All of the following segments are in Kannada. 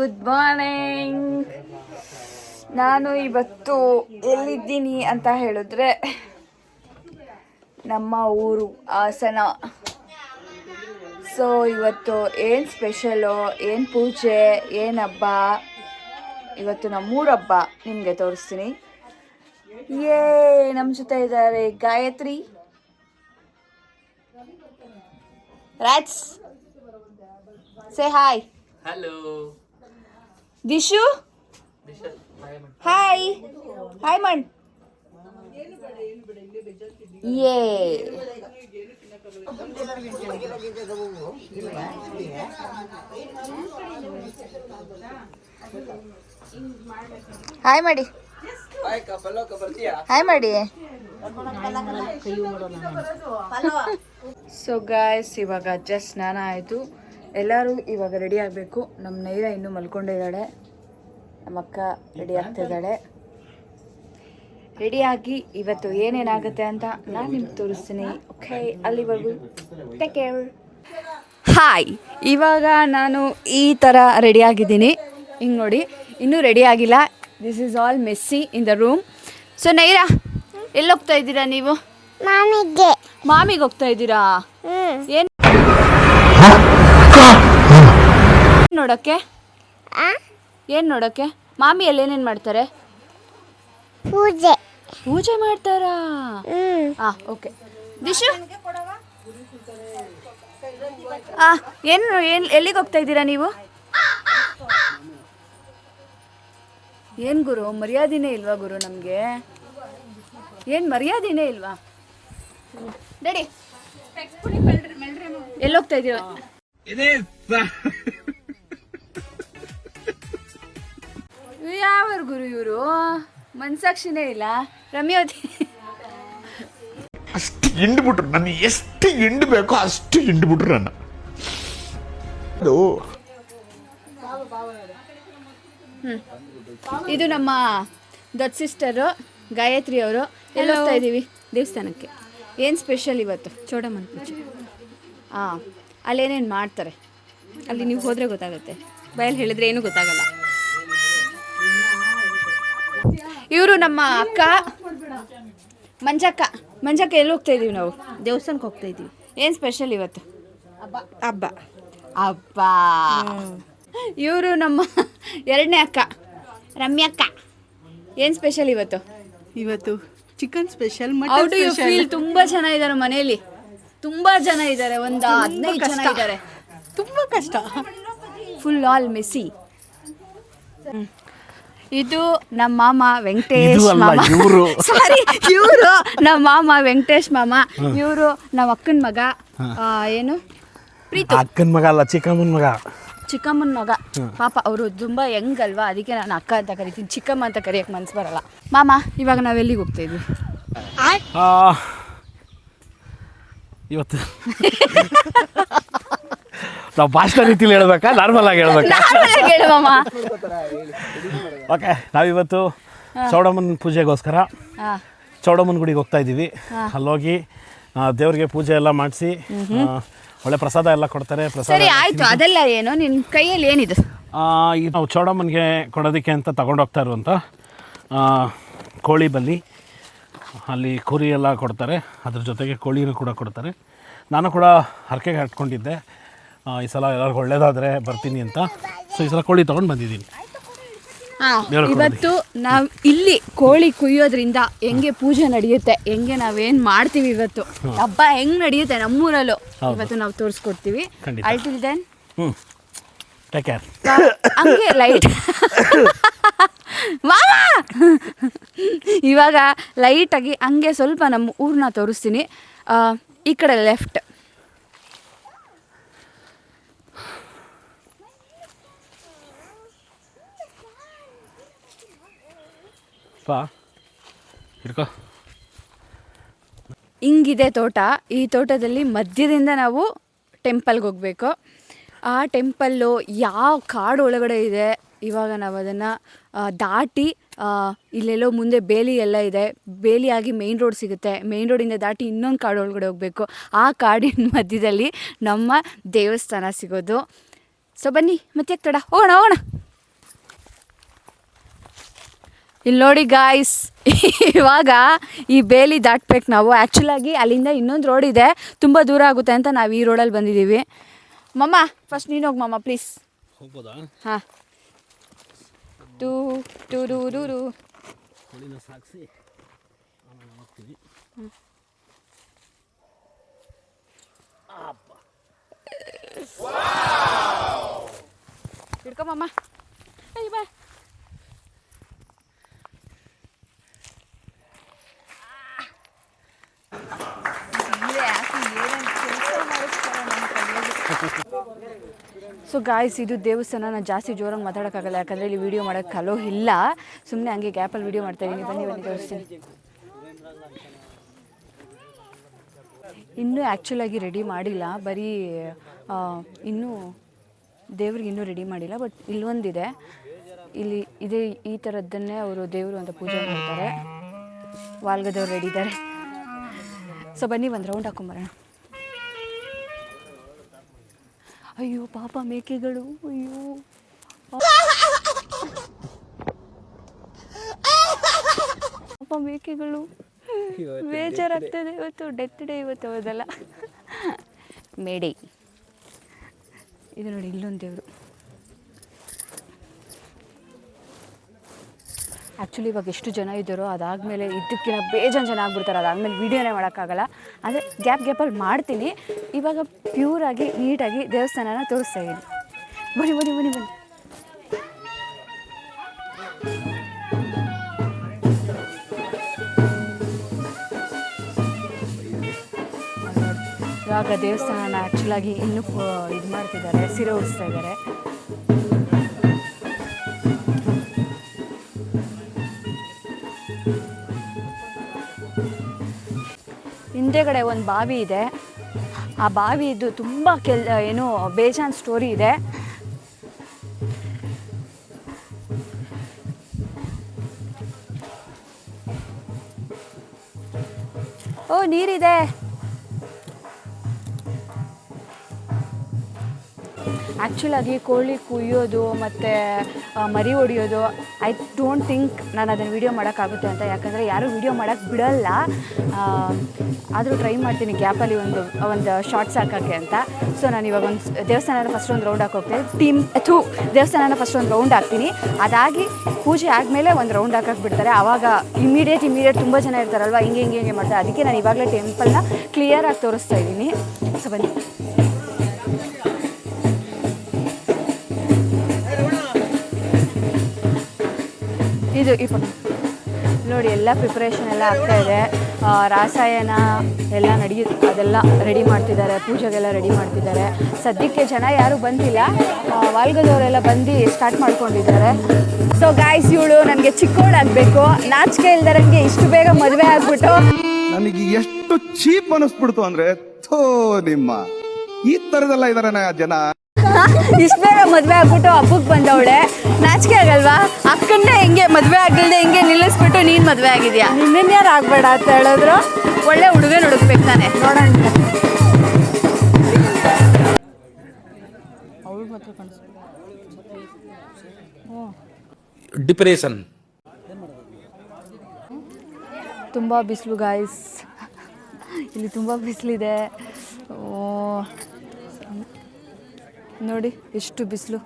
Good morning. ನಾನು ಇವತ್ತು ಎಲ್ಲಿದ್ದೀನಿ ಅಂತ ಹೇಳಿದ್ರೆ ನಮ್ಮ ಊರು ಹಾಸನ. ಸೊ ಇವತ್ತು ಏನು ಸ್ಪೆಷಲು, ಏನು ಪೂಜೆ, ಏನು ಹಬ್ಬ, ಇವತ್ತು ನಮ್ಮೂರ ಹಬ್ಬ ನಿಮಗೆ ತೋರಿಸ್ತೀನಿ. ನಮ್ಮ ಜೊತೆ ಇದ್ದಾರೆ ಗಾಯತ್ರಿ, ರಾಟ್ಸ್, say hi. Hello Dishu, hi hi ಮಣ್. ಹಾಯ್ ಮಾಡಿ, ಹಾಯ್ ಮಾಡಿ. ಸೊ ಗಾಯ್ಸ್, ಇವಾಗ ಜಸ್ಟ್ ಸ್ನಾನ ಆಯಿತು. ಎಲ್ಲರೂ ಇವಾಗ ರೆಡಿ ಆಗಬೇಕು. ನಮ್ಮ ನೈರ ಇನ್ನೂ ಮಲ್ಕೊಂಡಿದ್ದಾಳೆ, ನಮ್ಮ ಅಕ್ಕ ರೆಡಿ ಆಗ್ತಿದ್ದಾಳೆ. ರೆಡಿಯಾಗಿ ಇವತ್ತು ಏನೇನಾಗುತ್ತೆ ಅಂತ ನಾನು ನಿಮ್ಗೆ ತೋರಿಸ್ತೀನಿ. ಓಕೆ, ಅಲ್ಲಿವರೆಗೂ ಟೇಕ್ ಕೇರ್. ಹಾಯ್, ಇವಾಗ ನಾನು ಈ ಥರ ರೆಡಿಯಾಗಿದ್ದೀನಿ. ಹಿಂಗೆ ನೋಡಿ, ಇನ್ನೂ ರೆಡಿ ಆಗಿಲ್ಲ. This is all messy in the room. So Naira, ಎಲ್ಲಿ ಹೋಗ್ತಾ ಇದ್ದೀರಾ ನೀವು? ಮಾಮಿಗೆ ಹೋಗ್ತಾ ಇದ್ದೀರಾ? ಏನು ನೋಡೋಕ್ಕೆ? ಏನು ನೋಡೋಕ್ಕೆ? ಮಾಮಿ ಅಲ್ಲಿ ಏನೇನು ಮಾಡ್ತಾರೆ? ಪೂಜೆ ಮಾಡ್ತಾರಾ? ಹಾಂ, ಓಕೆ. ದಿಶು, ಏನು ಎಲ್ಲಿಗೆ ಹೋಗ್ತಾ ಇದ್ದೀರಾ ನೀವು? ಏನು ಗುರು, ಮರ್ಯಾದೆನೇ ಇಲ್ವಾ ಗುರು ನಮಗೆ? ಏನು ಮರ್ಯಾದೆನೇ ಇಲ್ವಾ? ರೆಡಿ, ಎಲ್ಲಿ ಹೋಗ್ತಾ ಇದ್ದೀರಾ? ಯಾವ ಗುರು ಇವರು? ಮನ್ಸಾಕ್ಷಿನೇ ಇಲ್ಲ. ರಮ್ಯೋತಿ ಅಷ್ಟು ಹಿಂಡ್ಬಿಟ್ರು, ನನಗೆ ಎಷ್ಟು ಹಿಂಡ್ ಬೇಕೋ ಅಷ್ಟು ಹಿಂಡ್ಬಿಟ್ರು ನನ್ನ. ಇದು ನಮ್ಮ ದೊಡ್ಡ ಸಿಸ್ಟರು ಗಾಯತ್ರಿ ಅವರು. ಎಲ್ಲಿ ಹೋಗ್ತಾ ಇದ್ದೀವಿ? ದೇವಸ್ಥಾನಕ್ಕೆ. ಏನು ಸ್ಪೆಷಲ್ ಇವತ್ತು? ಚೌಡಮ್ಮನ ಪೂಜೆ. ಹಾಂ, ಅಲ್ಲೇನೇನು ಮಾಡ್ತಾರೆ ಅಲ್ಲಿ ನೀವು ಹೋದರೆ ಗೊತ್ತಾಗುತ್ತೆ, ಬಯಲು ಹೇಳಿದ್ರೆ ಏನೂ ಗೊತ್ತಾಗಲ್ಲ. ಇವರು ನಮ್ಮ ಅಕ್ಕ ಮಂಜಕ್ಕ. ಮಂಜಕ್ಕ ಎಲ್ಲಿ ಹೋಗ್ತಾ ಇದ್ದೀವಿ ನಾವು? ದೇವಸ್ಥಾನಕ್ಕೆ ಹೋಗ್ತಾ ಇದ್ದೀವಿ. ಏನು ಸ್ಪೆಷಲ್ ಇವತ್ತು? ಹಬ್ಬ. ಹಬ್ಬ. ಇವರು ನಮ್ಮ ಎರಡನೇ ಅಕ್ಕ ರಮ್ಯಕ್ಕ. ಏನು ಸ್ಪೆಷಲ್ ಇವತ್ತು? ಇವತ್ತು chicken special. How do you feel? ತುಂಬ ಜನ ಇದ್ದಾರೆ ಮನೆಯಲ್ಲಿ, ತುಂಬ ಜನ ಇದ್ದಾರೆ, ಒಂದು 15 ಜನ ಇದ್ದಾರೆ. ತುಂಬ ಕಷ್ಟ. Full all messy. ಇದು ನಮ್ಮ ಮಾಮ ವೆಂಕಟೇಶ್ ಮಾಮ. ಸಾರಿ, ಇವರು ನಮ್ಮ ಮಾಮ ವೆಂಕಟೇಶ್ ಮಾಮ. ಇವರು ನಮ್ಮ ಅಕ್ಕನ ಮಗ. ಏನು? ಪ್ರೀತು. ಅಕ್ಕನ ಮಗ ಅಲ್ಲ, ಚಿಕ್ಕಮ್ಮನ ಮಗ. ಚಿಕ್ಕಮ್ಮನ ಮಗ. ಪಾಪ ಅವರು ತುಂಬ ಯಂಗ್ ಅಲ್ವಾ, ಅದಕ್ಕೆ ನಾನು ಅಕ್ಕ ಅಂತ ಕರಿತೀನಿ, ಚಿಕ್ಕಮ್ಮ ಅಂತ ಕರಿಯಕ್ಕೆ ಮನ್ಸು ಬರಲ್ಲ. ಮಾಮ, ಇವಾಗ ನಾವೆಲ್ಲಿಗೆ ಹೋಗ್ತಾ ಇದ್ವಿ? ಇವತ್ತು ನಾವು ಭಾಷಣ ರೀತಿಲಿ ಹೇಳ್ಬೇಕಾ, ನಾರ್ಮಲ್ ಆಗಿ ಹೇಳ್ಬೇಕಾ? ಓಕೆ, ನಾವಿವತ್ತು ಚೌಡಮ್ಮನ ಪೂಜೆಗೋಸ್ಕರ ಚೌಡಮ್ಮನ ಗುಡಿಗೆ ಹೋಗ್ತಾ ಇದ್ದೀವಿ. ಅಲ್ಲೋಗಿ ದೇವ್ರಿಗೆ ಪೂಜೆ ಎಲ್ಲ ಮಾಡಿಸಿ ಒಳ್ಳೆ ಪ್ರಸಾದ ಎಲ್ಲ ಕೊಡ್ತಾರೆ. ಸರಿ, ಆಯಿತು. ಅದೆಲ್ಲ ಏನು ನಿನ್ನ ಕೈಯಲ್ಲಿ ಏನಿದೆ? ಈಗ ನಾವು ಚೌಡಮ್ಮನಿಗೆ ಕೊಡೋದಕ್ಕೆ ಅಂತ ತಗೊಂಡೋಗ್ತಾ ಇರುವಂಥ ಕೋಳಿ ಬಲ್ಲಿ, ಅಲ್ಲಿ ಕುರಿ ಎಲ್ಲ ಕೊಡ್ತಾರೆ, ಅದ್ರ ಜೊತೆಗೆ ಕೋಳಿನೂ ಕೂಡ ಕೊಡ್ತಾರೆ. ನಾನು ಕೂಡ ಹರಕೆಗೆ ಹಟ್ಕೊಂಡಿದ್ದೆ, ಈ ಸಲ ಎಲ್ಲರಿಗೂ ಒಳ್ಳೇದಾದರೆ ಬರ್ತೀನಿ ಅಂತ. ಸೊ ಈ ಸಲ ಕೋಳಿ ತೊಗೊಂಡು ಬಂದಿದ್ದೀನಿ. ಇವತ್ತು ನಾವು ಇಲ್ಲಿ ಕೋಳಿ ಕುಯ್ಯೋದ್ರಿಂದ ಹೆಂಗೆ ಪೂಜೆ ನಡೆಯುತ್ತೆ, ಹೆಂಗೆ ನಾವೇನು ಮಾಡ್ತೀವಿ, ಇವತ್ತು ಹಬ್ಬ ಹೆಂಗೆ ನಡೆಯುತ್ತೆ ನಮ್ಮೂರಲ್ಲೂ ಇವತ್ತು ನಾವು ತೋರಿಸ್ಕೊಡ್ತೀವಿ. ಅಲ್ಟಿಲ್ ದೆನ್ ಟೇಕ್ ಕೇರ್. ಹಂಗೆ ಲೈಟ್ ಮಾಮ, ಇವಾಗ ಲೈಟಾಗಿ ಹಂಗೆ ಸ್ವಲ್ಪ ನಮ್ಮ ಊರನ್ನ ತೋರಿಸ್ತೀನಿ. ಈ ಕಡೆ ಲೆಫ್ಟ್. ಹಿಂಗಿದೆ ತೋಟ. ಈ ತೋಟದಲ್ಲಿ ಮಧ್ಯದಿಂದ ನಾವು ಟೆಂಪಲ್ಗೆ ಹೋಗಬೇಕು. ಆ ಟೆಂಪಲ್ಲು ಯಾವ ಕಾಡು ಒಳಗಡೆ ಇದೆ. ಇವಾಗ ನಾವು ಅದನ್ನು ದಾಟಿ ಇಲ್ಲೆಲ್ಲೋ ಮುಂದೆ ಬೇಲಿ ಎಲ್ಲ ಇದೆ, ಬೇಲಿಯಾಗಿ ಮೇಯ್ನ್ ರೋಡ್ ಸಿಗುತ್ತೆ. ಮೇಯ್ನ್ ರೋಡಿಂದ ದಾಟಿ ಇನ್ನೊಂದು ಕಾಡು ಒಳಗಡೆ ಹೋಗಬೇಕು. ಆ ಕಾಡಿನ ಮಧ್ಯದಲ್ಲಿ ನಮ್ಮ ದೇವಸ್ಥಾನ ಸಿಗೋದು. ಸೊ ಬನ್ನಿ, ಮತ್ತೆ ತಡ ಹೋಗೋಣ. ಇಲ್ಲಿ ನೋಡಿ ಗಾಯ್ಸ್, ಇವಾಗ ಈ ಬೇಲಿ ದಾಟ್ಬೇಕು ನಾವು. ಆ್ಯಕ್ಚುಲಾಗಿ ಅಲ್ಲಿಂದ ಇನ್ನೊಂದು ರೋಡ್ ಇದೆ, ತುಂಬ ದೂರ ಆಗುತ್ತೆ ಅಂತ ನಾವು ಈ ರೋಡಲ್ಲಿ ಬಂದಿದ್ದೀವಿ. ಮಮ್ಮ ಫಸ್ಟ್ ನೀನು ಹೋಗಿ ಮಮ್ಮ ಪ್ಲೀಸ್. ಹೋಗ್ಬೋದಾ? ಹಾಂ, ಟೂ ಟೂ ರೂ ರೂ ರೂ. ಸಾಗಿಸಿ ಹೋಗ್ತೀವಿ. ಹಿಡ್ಕೊಮ್ಮ. ಅಯ್ಯ ಬಾ. ಸೊ ಗಾಯ್ಸ್, ಇದು ದೇವಸ್ಥಾನ. ನಾನು ಜಾಸ್ತಿ ಜೋರಾಗಿ ಮಾತಾಡೋಕ್ಕಾಗಲ್ಲ, ಯಾಕಂದರೆ ಇಲ್ಲಿ ವೀಡಿಯೋ ಮಾಡೋಕ್ಕೆ ಅಲೋ ಇಲ್ಲ. ಸುಮ್ಮನೆ ಹಂಗೆ ಗ್ಯಾಪಲ್ಲಿ ವೀಡಿಯೋ ಮಾಡ್ತಾಯಿದ್ದೀನಿ. ಬನ್ನಿ ತೋರಿಸ್ತೀನಿ. ಇನ್ನೂ ಆ್ಯಕ್ಚುಲಾಗಿ ರೆಡಿ ಮಾಡಿಲ್ಲ, ಬರೀ ಇನ್ನೂ ದೇವ್ರಿಗೆ ಇನ್ನೂ ರೆಡಿ ಮಾಡಿಲ್ಲ. ಬಟ್ ಇಲ್ಲೊಂದಿದೆ, ಇಲ್ಲಿ ಇದೇ ಈ ಥರದ್ದನ್ನೇ ಅವರು ದೇವರು ಅಂತ ಪೂಜೆ ಮಾಡ್ತಾರೆ. ವಾಲ್ಗದವ್ರು ರೆಡಿ ಇದ್ದಾರೆ. ಸೊ ಬನ್ನಿ ಒಂದು ರೌಂಡ್ ಹಾಕೊಂಬರೋಣ. ಅಯ್ಯೋ ಪಾಪ ಮೇಕೆಗಳು, ಅಯ್ಯೋ ಪಾಪ ಮೇಕೆಗಳು, ಬೇಜಾರಾಗ್ತದೆ. ಇವತ್ತು ಡೆತ್ ಡೇ, ಇವತ್ತು ಅವದಲ್ಲ, ಮೇಡೇ. ಇದು ನೋಡಿ, ಇಲ್ಲೊಂದು ದೇವರು. ಆ್ಯಕ್ಚುಲಿ ಇವಾಗ ಎಷ್ಟು ಜನ ಇದ್ದಾರೋ ಅದಾದಮೇಲೆ ಇದಕ್ಕಿಂತ ಬೇಜಾನ್ ಜನ ಆಗ್ಬಿಡ್ತಾರೆ. ಅದಾದಮೇಲೆ ವೀಡಿಯೋನೇ ಮಾಡೋಕ್ಕಾಗಲ್ಲ. ಅಂದರೆ ಗ್ಯಾಪಲ್ಲಿ ಮಾಡ್ತೀನಿ. ಇವಾಗ ಪ್ಯೂರಾಗಿ ನೀಟಾಗಿ ದೇವಸ್ಥಾನನ ತೋರಿಸ್ತಾ ಇದ್ದೀನಿ. ಬನ್ನಿ ಬನ್ನಿ ಬನ್ನಿ ಬನ್ನಿ. ಇವಾಗ ದೇವಸ್ಥಾನನ ಆ್ಯಕ್ಚುಲಾಗಿ ಇನ್ನೂ ಇದು ಮಾಡ್ತಿದ್ದಾರೆ, ಸೀರೆ ಉಡಿಸ್ತಾ ಇದ್ದಾರೆ. ಹಿಂದೆಗಡೆ ಒಂದು ಬಾವಿ ಇದೆ. ಆ ಬಾವಿದು ತುಂಬ ಏನು ಬೇಜಾನ್ ಸ್ಟೋರಿ ಇದೆ. ಓ, ನೀರಿದೆ. ಆ್ಯಕ್ಚುಲಾಗಿ ಕೋಳಿ ಕುಯ್ಯೋದು ಮತ್ತು ಮರಿ ಹೊಡಿಯೋದು, ಐ ಡೋಂಟ್ ಥಿಂಕ್ ನಾನು ಅದನ್ನು ವೀಡಿಯೋ ಮಾಡೋಕ್ಕಾಗುತ್ತೆ ಅಂತ. ಯಾಕಂದರೆ ಯಾರೂ ವೀಡಿಯೋ ಮಾಡೋಕ್ಕೆ ಬಿಡೋಲ್ಲ. ಆದರೂ ಟ್ರೈ ಮಾಡ್ತೀನಿ ಗ್ಯಾಪಲ್ಲಿ ಒಂದು ಶಾರ್ಟ್ಸ್ ಹಾಕೋಕ್ಕೆ ಅಂತ. ಸೊ ನಾನು ಇವಾಗ ಒಂದು ದೇವಸ್ಥಾನನ ಫಸ್ಟ್ ಒಂದು ರೌಂಡ್ ಹಾಕೋಗ್ತೀನಿ. ದೇವಸ್ಥಾನನ ಫಸ್ಟ್ ಒಂದು ರೌಂಡ್ ಹಾಕ್ತೀನಿ. ಅದಾಗಿ ಪೂಜೆ ಆದಮೇಲೆ ಒಂದು ರೌಂಡ್ ಹಾಕಕ್ಕೆ ಬಿಡ್ತಾರೆ. ಆವಾಗ ಇಮಿಡಿಯೇಟ್ ತುಂಬ ಜನ ಇರ್ತಾರಲ್ವ, ಹಿಂಗೆ ಮಾಡ್ತಾರೆ. ಅದಕ್ಕೆ ನಾನು ಇವಾಗಲೇ ಟೆಂಪಲ್ನ ಕ್ಲಿಯರಾಗಿ ತೋರಿಸ್ತಾ ಇದ್ದೀನಿ. ಸೊ ಬನ್ನಿ. ಇದು ನೋಡಿ, ಎಲ್ಲ ಪ್ರಿಪ್ರೇಷನ್ ಎಲ್ಲ ಆಗ್ತಾಯಿದೆ. ರಾಸಾಯನ ಎಲ್ಲ ಅದೆಲ್ಲ ರೆಡಿ ಮಾಡ್ತಿದ್ದಾರೆ, ಪೂಜೆಗೆಲ್ಲ ರೆಡಿ ಮಾಡ್ತಿದ್ದಾರೆ. ಸದ್ಯಕ್ಕೆ ಜನ ಯಾರೂ ಬಂದಿಲ್ಲ, ವಾಲ್ಗದವರೆಲ್ಲ ಬಂದು ಸ್ಟಾರ್ಟ್ ಮಾಡ್ಕೊಂಡಿದ್ದಾರೆ. ಸೊ ಗಾಯ್ಸ್, ಇವಳು ನನಗೆ ಚಿಕ್ಕವಳಾಗಬೇಕು, ನಾಚಿಕೆ ಇಲ್ದರಂಗೆ ಇಷ್ಟು ಬೇಗ ಮದುವೆ ಆಗ್ಬಿಟ್ಟು ನನಗೆ ಎಷ್ಟು ಚೀಪ್ ಅನಿಸ್ಬಿಡ್ತು ಅಂದ್ರೆ, ಥೋ ನಿಮ್ಮ ಈ ತರದೆಲ್ಲ ಇದಾರೆ ಜನ. ಇಷ್ಟು ಬೇಗ ಮದುವೆ ಆಗ್ಬಿಟ್ಟು ಹಬ್ಬಕ್ಕೆ ಬಂದವಳೆ, ನಾಚಿಕೆ ಆಗಲ್ವಾ? ಅಕ್ಕನ್ನೇ ಹಿಂಗೆ ಮದುವೆ ಆಗಿಲ್ದೆ ಹಿಂಗೆ ನಿಲ್ಲಿಸ್ಬಿಟ್ಟು ನೀನು ಮದುವೆ ಆಗಿದ್ಯಾ? ನಿನ್ನೇನು ಯಾರು ಆಗಬೇಡ ಅಂತ ಹೇಳಿದ್ರು. ಒಳ್ಳೆ ಹುಡುಗನ ಹುಡುಕ್ಬೇಕು ತಾನೆ, ನೋಡೋಣ. ಡಿಪ್ರೆಷನ್. ತುಂಬ ಬಿಸಿಲು ಗಾಯ್ಸ್, ಇಲ್ಲಿ ತುಂಬ ಬಿಸಿಲಿದೆ. ನೋಡಿ ಎಷ್ಟು ಬಿಸಿಲು.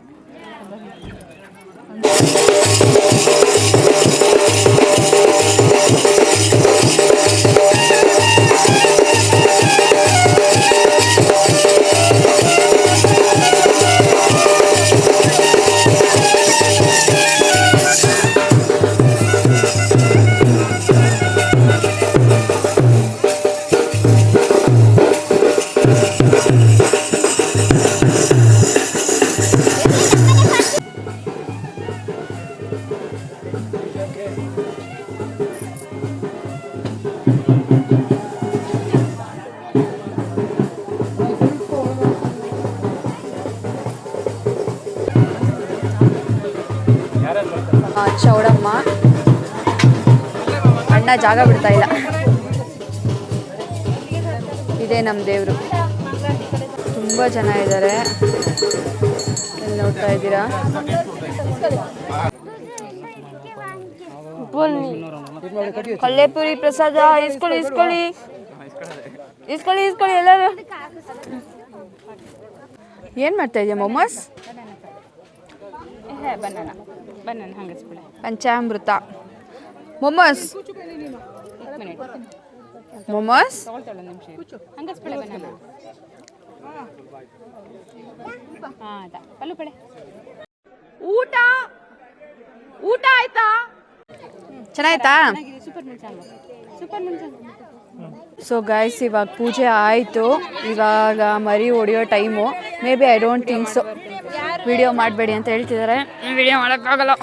ಚೌಡಮ್ಮ ಅಣ್ಣ ಜಾಗ ಬಿಡ್ತಾ ಇಲ್ಲ. ಇದೇ ನಮ್ಮ ದೇವರು. ತುಂಬ ಜನ ಇದ್ದಾರೆ, ನೋಡ್ತಾ ಇದ್ದೀರಾ. ಕಲ್ಲೇಪುರಿ ಪ್ರಸಾದ ಇಸ್ಕೊಳ್ಳಿ ಇಸ್ಕೊಳ್ಳಿ ಇಸ್ಕೊಳ್ಳಿ ಇಸ್ಕೊಳ್ಳಿ ಎಲ್ಲರೂ. ಏನು ಮಾಡ್ತಾ ಇದೆಯಾ ಮೊಮೋಸ್? ಪಂಚಾಮೃತ ಮೊಮೋಸ್ ಮೊಮೋಸ್ ಊಟ ಊಟ ಆಯ್ತಾ? ಚೆನ್ನಾಯ್ತಾ? ಸೊ ಗೈಸ್, ಇವಾಗ ಪೂಜೆ ಆಯಿತು. ಇವಾಗ ಮರಿ ಹೊಡೆಯೋ time. Maybe I don't think so. Video ಮಾಡಬೇಡಿ ಅಂತ ಹೇಳ್ತಿದ್ದಾರೆ. ವಿಡಿಯೋ ಮಾಡೋಕ್ಕಾಗಲ್ಲ.